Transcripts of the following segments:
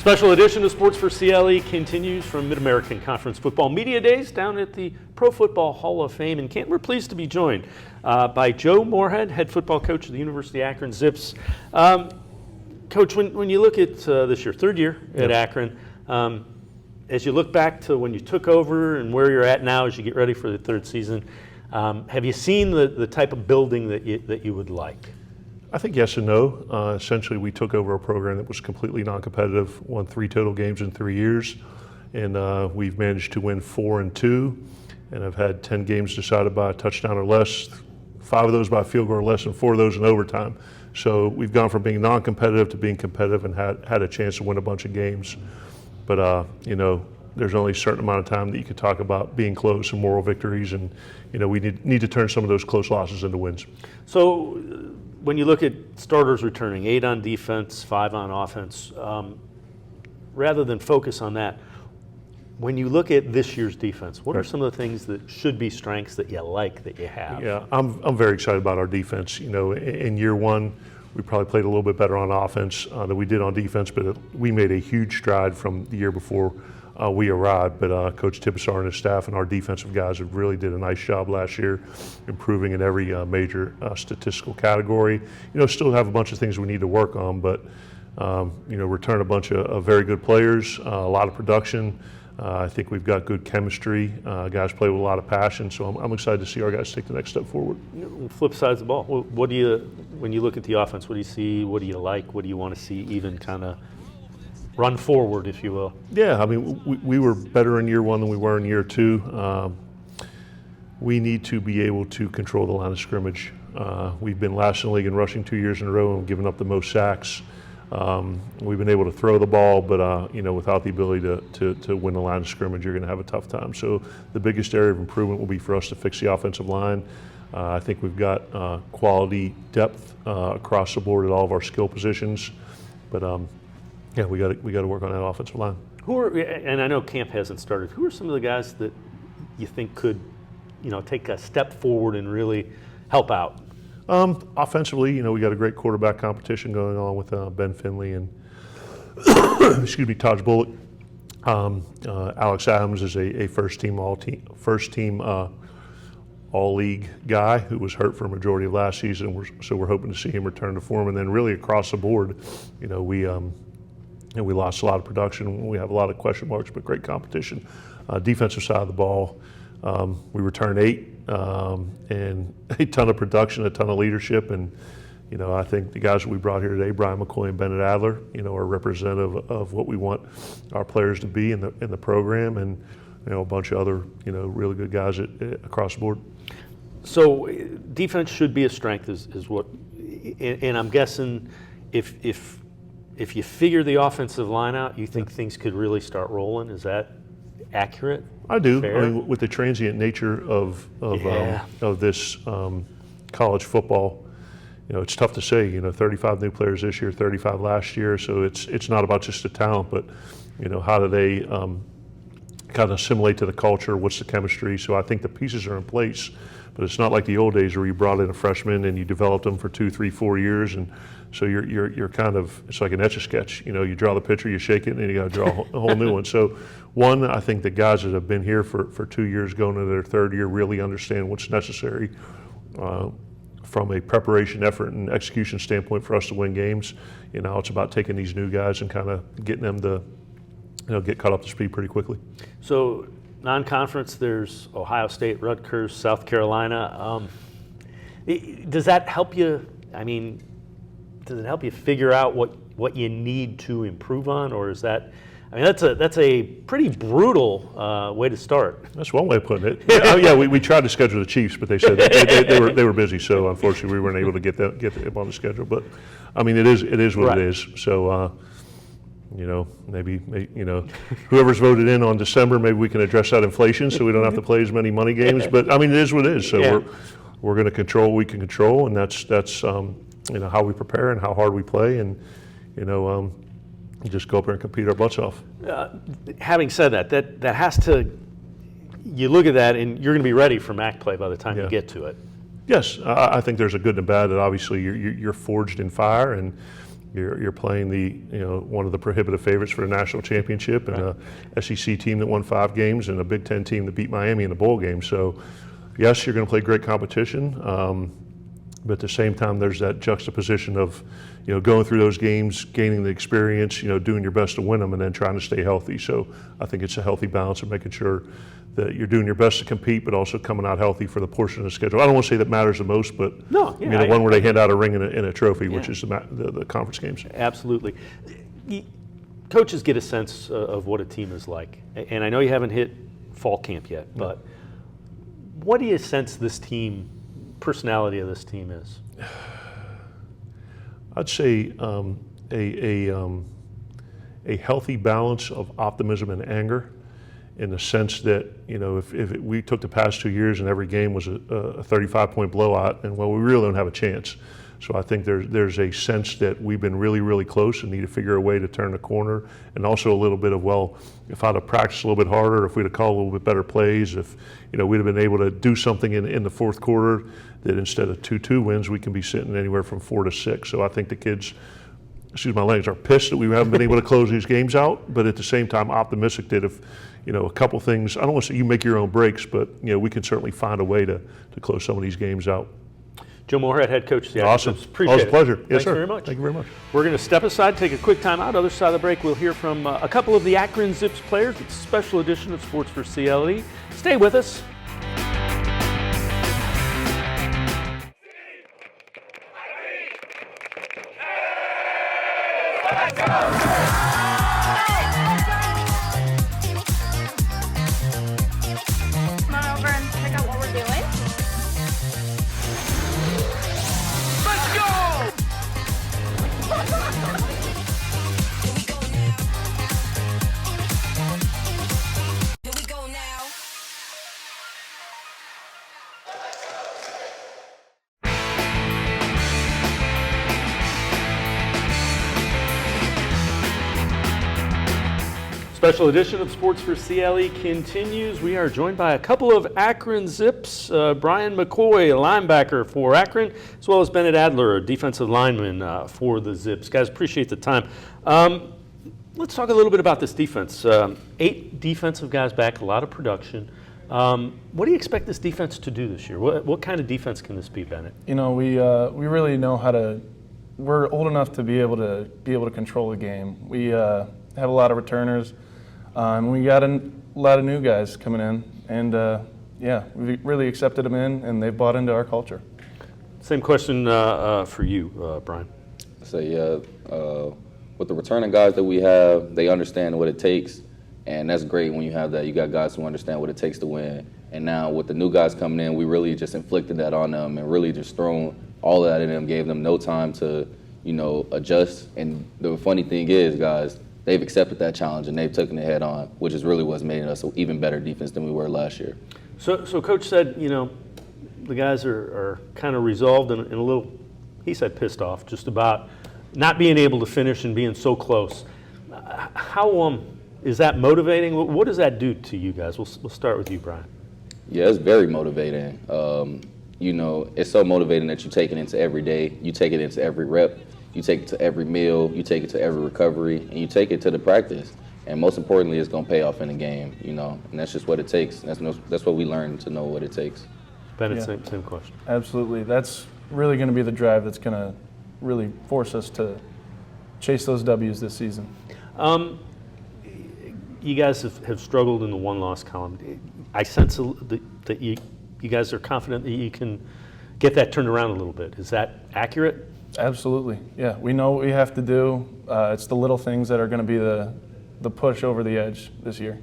Special edition of Sports for CLE continues from Mid-American Conference Football Media Days down at the Pro Football Hall of Fame in Canton. We're pleased to be joined by Joe Moorhead, head football coach of the University of Akron Zips. Coach, when you look at this year, third year at Akron, as you look back to when you took over and where you're at now as you get ready for the third season, have you seen the type of building that you would like? I think yes and no. Essentially, we took over a program that was completely non-competitive, won 3 total games in 3 years, and we've managed to win 4 and 2, and I've had 10 games decided by a touchdown or less, 5 of those by a field goal or less, and 4 of those in overtime. So we've gone from being non-competitive to being competitive and had a chance to win a bunch of games. But there's only a certain amount of time that you could talk about being close and moral victories, and we need to turn some of those close losses into wins. So when you look at starters returning, 8 on defense, 5 on offense, rather than focus on that, when you look at this year's defense, what are some of the things that should be strengths that you like that you have? Yeah, I'm very excited about our defense. In year one, we probably played a little bit better on offense than we did on defense, but we made a huge stride from the year before we arrived. But Coach Tibasar and his staff and our defensive guys have really did a nice job last year, improving in every major statistical category. Still have a bunch of things we need to work on, but return a bunch of very good players, a lot of production. I think we've got good chemistry. Guys play with a lot of passion, so I'm excited to see our guys take the next step forward. Flip side of the ball, what do you, when you look at the offense, what do you see, what do you like, what do you want to see even kind of run forward, if you will? Yeah, I mean, we were better in year one than we were in year two. We need to be able to control the line of scrimmage. We've been last in the league in rushing 2 years in a row and given up the most sacks. We've been able to throw the ball, but without the ability to win the line of scrimmage, you're going to have a tough time. So the biggest area of improvement will be for us to fix the offensive line. I think we've got quality depth across the board at all of our skill positions, but yeah, we got to work on that offensive line. And I know camp hasn't started. Who are some of the guys that you think could, take a step forward and really help out? Offensively, we got a great quarterback competition going on with Ben Finley and Taj Bullock. Alex Adams is a first team all league guy who was hurt for a majority of last season. So we're hoping to see him return to form. And then really across the board, we lost a lot of production. We have a lot of question marks, but great competition. Defensive side of the ball, we returned 8 and a ton of production, a ton of leadership, and I think the guys that we brought here today, Brian McCoy and Bennett Adler, are representative of what we want our players to be in the program, and a bunch of other really good guys across the board. So defense should be a strength, is what, and I'm guessing if you figure the offensive line out, you think things could really start rolling. Is that accurate? I do. Fair? I mean, with the transient nature of this college football, it's tough to say. 35 new players this year, 35 last year. So it's not about just the talent, but how do they kind of assimilate to the culture? What's the chemistry? So I think the pieces are in place, but it's not like the old days where you brought in a freshman and you developed them for 2, 3, 4 years, and so you're kind of, it's like an Etch-a-Sketch. You draw the picture, you shake it, and then you got to draw a whole new one. So one, I think the guys that have been here for 2 years, going into their third year, really understand what's necessary from a preparation, effort, and execution standpoint for us to win games. It's about taking these new guys and kind of getting them to get caught up to speed pretty quickly. So non-conference, there's Ohio State, Rutgers, South Carolina. Does that help you? I mean, does it help you figure out what you need to improve on, or is that? I mean, that's a pretty brutal way to start. That's one way of putting it. Yeah, we tried to schedule the Chiefs, but they said they were busy, so unfortunately we weren't able to get them on the schedule. But I mean, it is what it is. So maybe whoever's voted in on December, maybe we can address that inflation, so we don't have to play as many money games. But I mean, it is what it is. So we're going to control what we can control, and that's how we prepare and how hard we play, and just go up there and compete our butts off. Having said that has to, you look at that and you're going to be ready for MAC play by the time you get to it. Yes, I think there's a good and a bad. That obviously you're forged in fire, and You're playing one of the prohibitive favorites for the national championship, and a SEC team that won 5 games, and a Big Ten team that beat Miami in the bowl game. So, yes, you're going to play great competition, but at the same time, there's that juxtaposition of going through those games, gaining the experience, doing your best to win them, and then trying to stay healthy. So, I think it's a healthy balance of making sure that you're doing your best to compete, but also coming out healthy for the portion of the schedule. I don't want to say that matters the most, but no, the one where they hand out a ring and a trophy, which is the conference games. Absolutely. Coaches get a sense of what a team is like, and I know you haven't hit fall camp yet, but what do you sense this team, personality of this team is? I'd say a healthy balance of optimism and anger, in the sense that, if we took the past 2 years and every game was a 35-point blowout, and we really don't have a chance. So I think there's a sense that we've been really, really close and need to figure a way to turn the corner, and also a little bit of, if I'd have practiced a little bit harder, if we'd have called a little bit better plays, if we'd have been able to do something in the fourth quarter, that instead of 2-2 wins, we can be sitting anywhere from 4 to 6. So I think the kids, excuse my language, are pissed that we haven't been able to close these games out, but at the same time optimistic that if a couple things, I don't want to say you make your own breaks, but we can certainly find a way to close some of these games out. Joe Moorhead, head coach of the Awesome. Appreciate Always a pleasure. it. Yes, Thanks sir. very much. Thank you very much. We're going to step aside, take a quick time out. Other side of the break, we'll hear from a couple of the Akron Zips players. It's a special edition of Sports for CLE. Stay with us. Come on over and check out what we're doing. Let's go! Here we go now. Special edition of Sports for CLE continues. We are joined by a couple of Akron Zips. Brian McCoy, a linebacker for Akron, as well as Bennett Adler, a defensive lineman for the Zips. Guys, appreciate the time. Let's talk a little bit about this defense. 8 defensive guys back, a lot of production. What do you expect this defense to do this year? What kind of defense can this be, Bennett? We really know how to. We're old enough to be able to control the game. We have a lot of returners. We got a lot of new guys coming in, and we really accepted them in, and they've bought into our culture. Same question for you, Brian. So with the returning guys that we have, they understand what it takes, and that's great when you have that. You got guys who understand what it takes to win. And now with the new guys coming in, we really just inflicted that on them and really just thrown all of that in them, gave them no time to, adjust. And the funny thing is, guys, they've accepted that challenge and they've taken it head on, which is really what's made us an even better defense than we were last year. So Coach said, the guys are kind of resolved and a little, he said, pissed off just about not being able to finish and being so close. How is that motivating? What does that do to you guys? We'll start with you, Brian. Yeah, it's very motivating. It's so motivating that you take it into every day. You take it into every rep. You take it to every meal. You take it to every recovery, and you take it to the practice. And most importantly, it's going to pay off in the game. And that's just what it takes. That's what we learned to know what it takes. Bennett, same question. Absolutely, that's really going to be the drive that's going to really force us to chase those W's this season. You guys have struggled in the one-loss column. I sense that you guys are confident that you can get that turned around a little bit. Is that accurate? Absolutely, yeah. We know what we have to do. It's the little things that are going to be the push over the edge this year.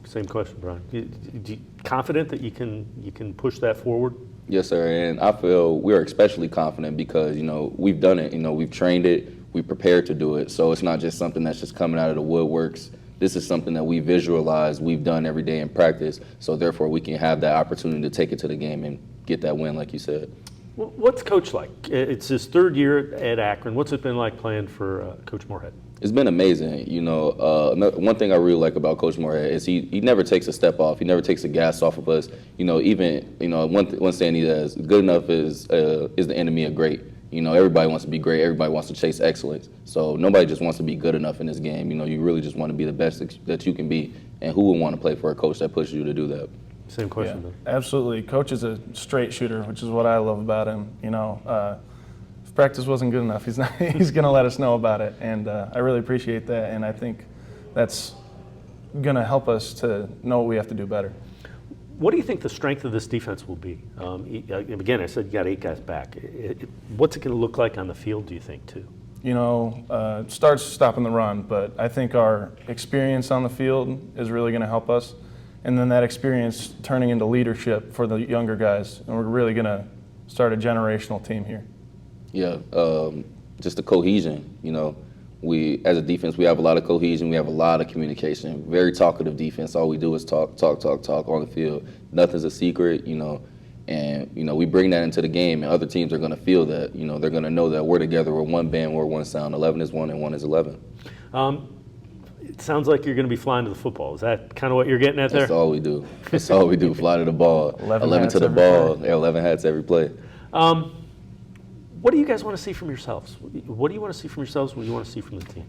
Same question, Brian. You confident that you can push that forward? Yes, sir. And I feel we're especially confident because, we've done it. We've trained it. We prepared to do it. So it's not just something that's just coming out of the woodworks. This is something that we visualize, we've done every day in practice. So therefore, we can have that opportunity to take it to the game and get that win, like you said. What's Coach like? It's his 3rd year at Akron. What's it been like playing for Coach Moorhead? It's been amazing. One thing I really like about Coach Moorhead is he never takes a step off. He never takes the gas off of us. One saying he says, good enough is the enemy of great. everybody wants to be great. Everybody wants to chase excellence. So nobody just wants to be good enough in this game. You really just want to be the best that you can be. And who would want to play for a coach that pushes you to do that? Same question. Yeah, absolutely. Coach is a straight shooter, which is what I love about him. If practice wasn't good enough, he's going to let us know about it. And I really appreciate that. And I think that's going to help us to know what we have to do better. What do you think the strength of this defense will be? Again, I said you got 8 guys back. What's it going to look like on the field, do you think, too? It starts stopping the run, but I think our experience on the field is really going to help us. And then that experience turning into leadership for the younger guys. And we're really going to start a generational team here. Yeah, just the cohesion, We, as a defense, we have a lot of cohesion. We have a lot of communication. Very talkative defense. All we do is talk on the field. Nothing's a secret, And, we bring that into the game, and other teams are going to feel that. They're going to know that we're together. We're one band. We're one sound. 11 is 1 and 1 is 11. It sounds like you're going to be flying to the football. Is that kind of what you're getting at there? That's all we do. That's all we do. Fly to the ball. 11 to the ball. Yeah, 11 hats every play. What do you guys want to see from yourselves? What do you want to see from yourselves? What do you want to see from the team?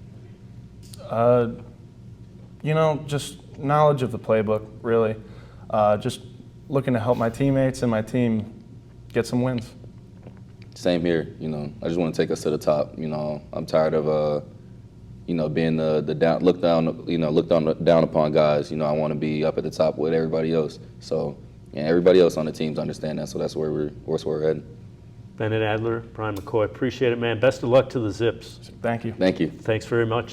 Just knowledge of the playbook, really. Just looking to help my teammates and my team get some wins. Same here. I just want to take us to the top. I'm tired of being the down, looked down upon guys. I want to be up at the top with everybody else. So, and everybody else on the teams understand that. So that's where we're heading. Bennett Adler, Brian McCoy, appreciate it, man. Best of luck to the Zips. Thank you. Thank you. Thanks very much.